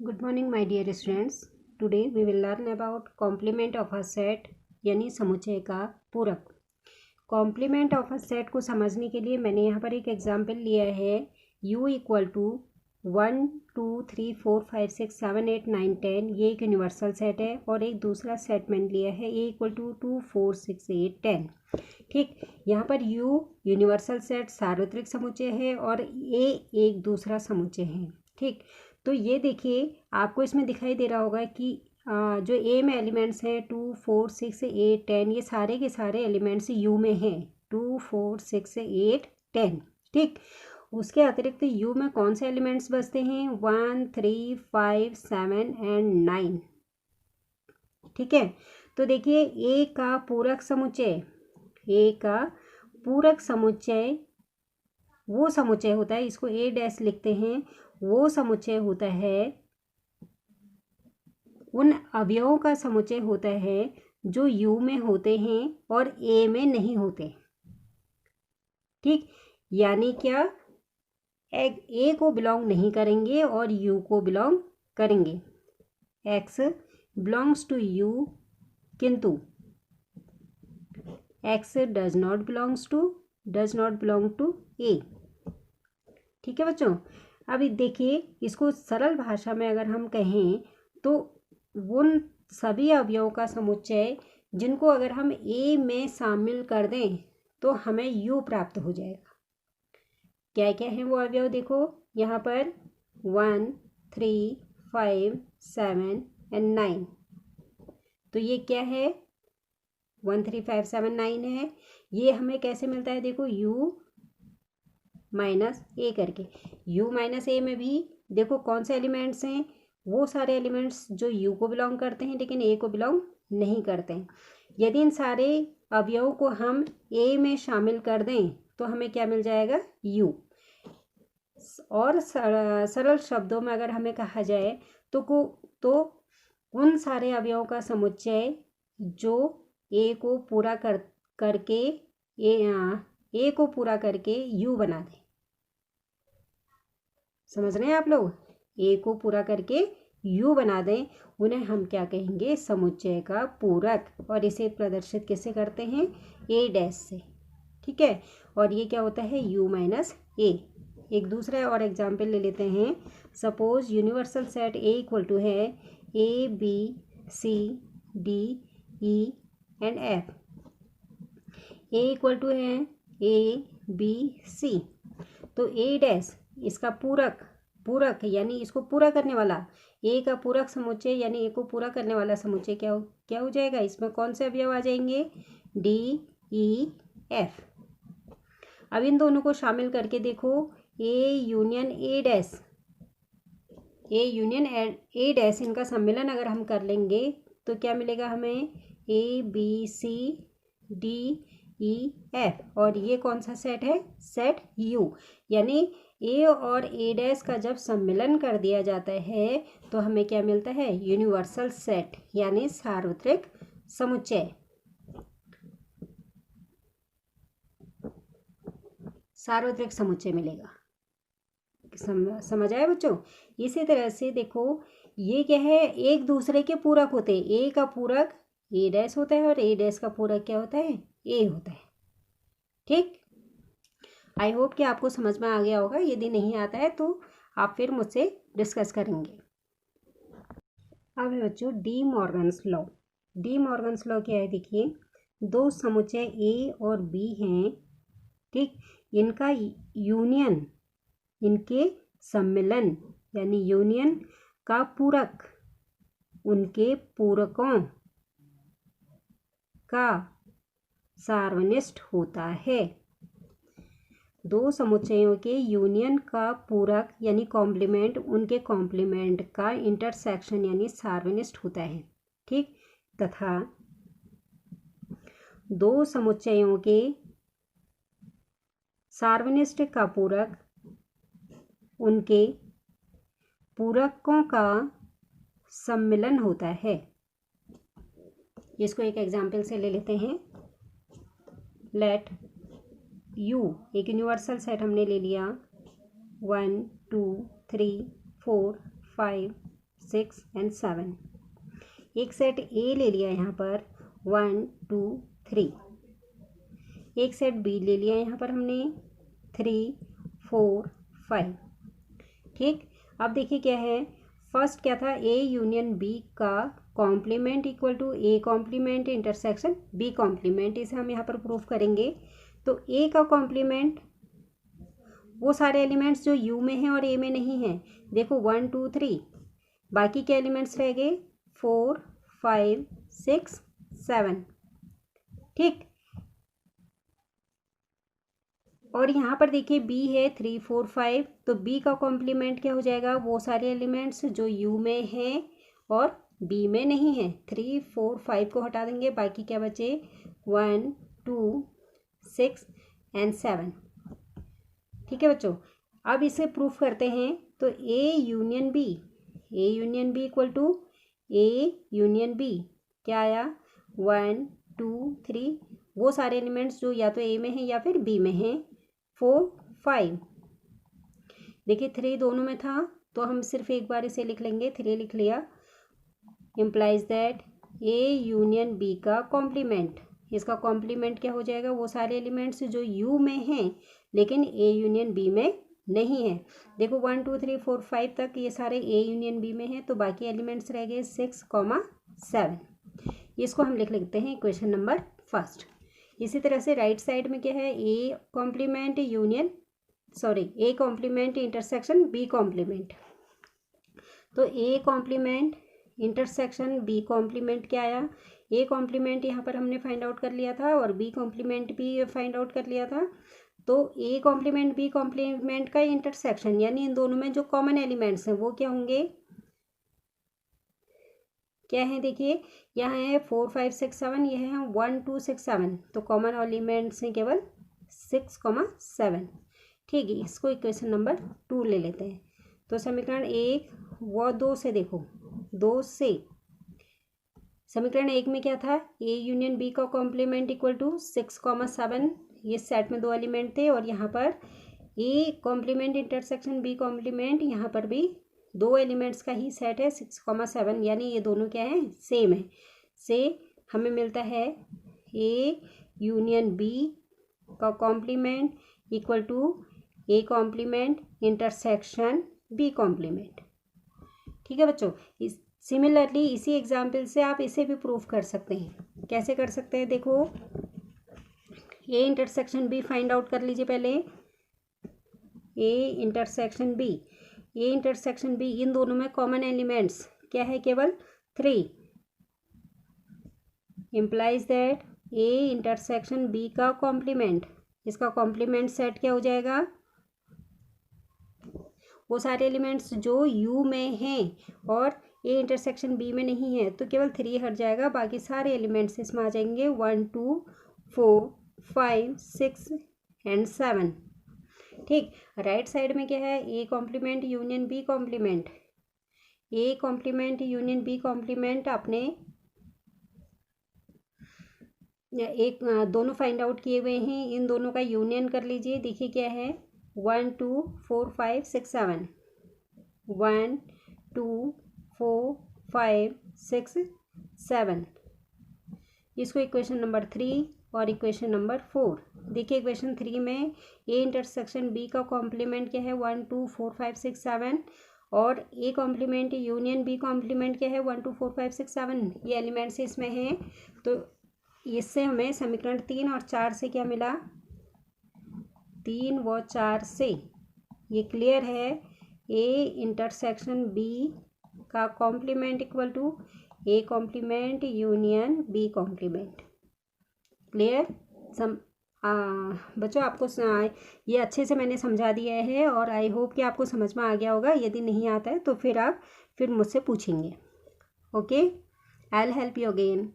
Good morning my dear students. Today we will learn about complement of a set यानी समुच्चय का पूरक। Complement of a set को समझने के लिए मैंने यहाँ पर एक एग्जाम्पल लिया है। u इक्वल टू 1 2 3 4 5 6 7 8 9 10 ये एक यूनिवर्सल सेट है और एक दूसरा सेट मैंने लिया है a इक्वल टू 2 4 6 8 10। ठीक, यहाँ पर u यूनिवर्सल सेट सार्वत्रिक समुच्चय है और a एक दूसरा समुच्चय है। ठीक, तो ये देखिए आपको इसमें दिखाई दे रहा होगा कि जो ए में एलिमेंट्स हैं 2 4 6 8 10 ये सारे के सारे एलिमेंट्स यू में हैं 2 4 6 8 10। ठीक, उसके अतिरिक्त यू में कौन से एलिमेंट्स बचते हैं 1 3 5 7 एंड 9। ठीक है, तो देखिए ए का पूरक समुच्चय, ए का पूरक समुच्चय वो समुच्चय होता है, इसको ए डैश लिखते हैं, वो समुच्चय होता है, उन अवयवों का समुच्चय होता है जो यू में होते हैं और ए में नहीं होते। ठीक, यानी क्या ए को बिलोंग नहीं करेंगे और यू को बिलोंग करेंगे। एक्स बिलोंग्स टू यू किंतु X does not belong to A. ठीक है बच्चों, अभी देखिए इसको सरल भाषा में अगर हम कहें तो उन सभी अवयवों का समुच्चय जिनको अगर हम ए में शामिल कर दें तो हमें यू प्राप्त हो जाएगा। क्या क्या है वो अवयव, देखो यहाँ पर 1 3 5 7 एंड 9। तो ये क्या है 1 3 5 7 9 है। ये हमें कैसे मिलता है, देखो u माइनस ए करके। u माइनस ए में भी देखो कौन से एलिमेंट्स हैं, वो सारे एलिमेंट्स जो u को बिलोंग करते हैं लेकिन a को बिलोंग नहीं करते हैं। यदि इन सारे अवयवों को हम a में शामिल कर दें तो हमें क्या मिल जाएगा u। और सरल शब्दों में अगर हमें कहा जाए तो उन सारे अवयवों का समुच्चय जो a को पूरा करके ए को पूरा करके u बना दें। समझ रहे हैं आप लोग, ए को पूरा करके यू बना दें, उन्हें हम क्या कहेंगे समुच्चय का पूरक। और इसे प्रदर्शित कैसे करते हैं ए डैश से। ठीक है, और ये क्या होता है यू माइनस ए। एक दूसरा और एग्जाम्पल ले लेते हैं। Suppose universal set A equal to है A B C D E and F. A equal to है ए बी सी, तो ए डैश इसका पूरक यानी इसको पूरा करने वाला, ए का पूरक समुच्चय यानी ए को पूरा करने वाला समुच्चय क्या हो जाएगा, इसमें कौन से अवयव आ जाएंगे डी ई एफ। अब इन दोनों को शामिल करके देखो ए यूनियन ए डैश इनका सम्मिलन अगर हम कर लेंगे तो क्या मिलेगा हमें A B C D E F. और ये कौन सा सेट है, सेट यू। यानी ए और ए डैश का जब सम्मिलन कर दिया जाता है तो हमें क्या मिलता है यूनिवर्सल सेट यानी सार्वत्रिक समुच्चय। सार्वत्रिक समुच्चय मिलेगा। समझ आए बच्चों। इसी तरह से देखो ये क्या है, एक दूसरे के पूरक होते हैं। ए का पूरक ए डैश होता है और ए डैश का पूरक क्या होता है ए होता है। ठीक, आई होप कि आपको समझ में आ गया होगा। यदि नहीं आता है तो आप फिर मुझसे डिस्कस करेंगे। अब है बच्चों D Morgan's law. D Morgan's law क्या है, देखिए दो समुच्चय ए और बी हैं। ठीक, इनका यूनियन, इनके सम्मिलन यानी यूनियन का पूरक उनके पूरकों का सार्वनिष्ठ होता है। दो समुच्चयों के यूनियन का पूरक यानी कॉम्प्लीमेंट उनके कॉम्प्लीमेंट का इंटरसेक्शन यानी सार्वनिष्ठ होता है। ठीक, तथा दो समुच्चयों के सार्वनिष्ठ का पूरक उनके पूरकों का सम्मिलन होता है। इसको एक एग्जाम्पल से ले लेते हैं। लेट यू एक यूनिवर्सल सेट हमने ले लिया 1 2 3 4 5 6 एंड 7। एक सेट ए ले लिया यहाँ पर 1 2 3। एक सेट बी ले लिया यहाँ पर हमने 3 4 5। ठीक, अब देखिए क्या है, फर्स्ट क्या था, ए यूनियन बी का complement equal to A complement intersection B complement. इसे हम यहाँ पर प्रूफ करेंगे। तो ए का कॉम्प्लीमेंट वो सारे एलिमेंट्स जो यू में हैं और ए में नहीं हैं। देखो 1 2 3, बाकी के एलिमेंट्स रह गए 4 5 6 7। ठीक, और यहाँ पर देखिए बी है 3 4 5, तो बी का कॉम्प्लीमेंट क्या हो जाएगा, वो सारे एलिमेंट्स जो यू में हैं और बी में नहीं है। 3 4 5 को हटा देंगे, बाकी क्या बचे 1 2 6 एंड 7। ठीक है बच्चों, अब इसे प्रूफ करते हैं। तो A union B equal to A union B क्या आया 1 2 3, वो सारे एलिमेंट्स जो या तो ए में हैं या फिर बी में हैं। 4 5, देखिए 3 दोनों में था तो हम सिर्फ एक बार इसे लिख लेंगे, 3 लिख लिया। Implies that A union B का कॉम्प्लीमेंट, इसका कॉम्प्लीमेंट क्या हो जाएगा, वो सारे एलिमेंट्स जो यू में हैं लेकिन ए यूनियन बी में नहीं है। देखो 1 2 3 4 5 तक ये सारे ए यूनियन बी में हैं, तो बाकी एलिमेंट्स रह गए 6 7। इसको हम लिख लेते हैं इक्वेशन नंबर फर्स्ट। इसी तरह से राइट साइड में क्या है, A complement intersection B complement. तो A complement intersection B complement क्या आया, ए कॉम्प्लीमेंट यहाँ पर हमने फाइंड आउट कर लिया था और बी कॉम्प्लीमेंट भी फाइंड आउट कर लिया था। तो ए कॉम्प्लीमेंट बी कॉम्प्लीमेंट का इंटरसेक्शन यानी इन दोनों में जो कॉमन एलिमेंट्स हैं वो क्या होंगे, क्या है, देखिए यहाँ है 4 5 6 7, ये है 1 2 6 7, तो कॉमन एलिमेंट्स हैं केवल 6 7। ठीक है, इसको इक्वेशन नंबर 2 ले लेते हैं। तो समीकरण 1 व 2 से देखो, 2 से समीकरण 1 में क्या था, ए यूनियन बी का कॉम्प्लीमेंट इक्वल टू 6 7। ये सेट में 2 एलिमेंट थे और यहाँ पर A complement intersection B complement, यहाँ पर भी 2 एलिमेंट्स का ही सेट है 6 7, यानी ये दोनों क्या है, सेम है। से हमें मिलता है ए यूनियन बी का complement equal to A complement intersection B complement. ठीक है बच्चों, सिमिलरली इसी एग्जाम्पल से आप इसे भी प्रूफ कर सकते हैं। कैसे कर सकते हैं, देखो A intersection B find out कर लीजिए पहले। ए इंटरसेक्शन बी, इन दोनों में कॉमन एलिमेंट्स क्या है, केवल 3। Implies that A intersection B का कॉम्प्लीमेंट, इसका कॉम्प्लीमेंट सेट क्या हो जाएगा, वो सारे एलिमेंट्स जो यू में हैं और ए इंटरसेक्शन बी में नहीं है, तो केवल 3 हट जाएगा, बाकी सारे एलिमेंट्स इसमें आ जाएंगे 1 2 4 5 6 एंड 7। ठीक, राइट साइड में क्या है, A complement union B complement. A complement union B complement आपने एक दोनों फाइंड आउट किए हुए हैं, इन दोनों का यूनियन कर लीजिए। देखिए क्या है, 1 2 4 5 6 7, 1 2 4 5 6 7। इसको इक्वेशन नंबर 3 और इक्वेशन नंबर 4। देखिए इक्वेशन 3 में ए इंटरसेक्शन बी का कॉम्प्लीमेंट क्या है, 1 2 4 5 6 7, और A complement union B complement क्या है, 1 2 4 5 6 7। ये एलिमेंट्स इसमें हैं, तो इससे हमें समीकरण 3 और 4 से क्या मिला, 3 व 4 से ये क्लियर है, ए इंटरसेक्शन बी का complement equal to A complement union B complement. Clear? बच्चों आपको ये अच्छे से मैंने समझा दिया है और आई होप कि आपको समझ में आ गया होगा। यदि नहीं आता है तो फिर आप मुझसे पूछेंगे। Okay, I will help you again.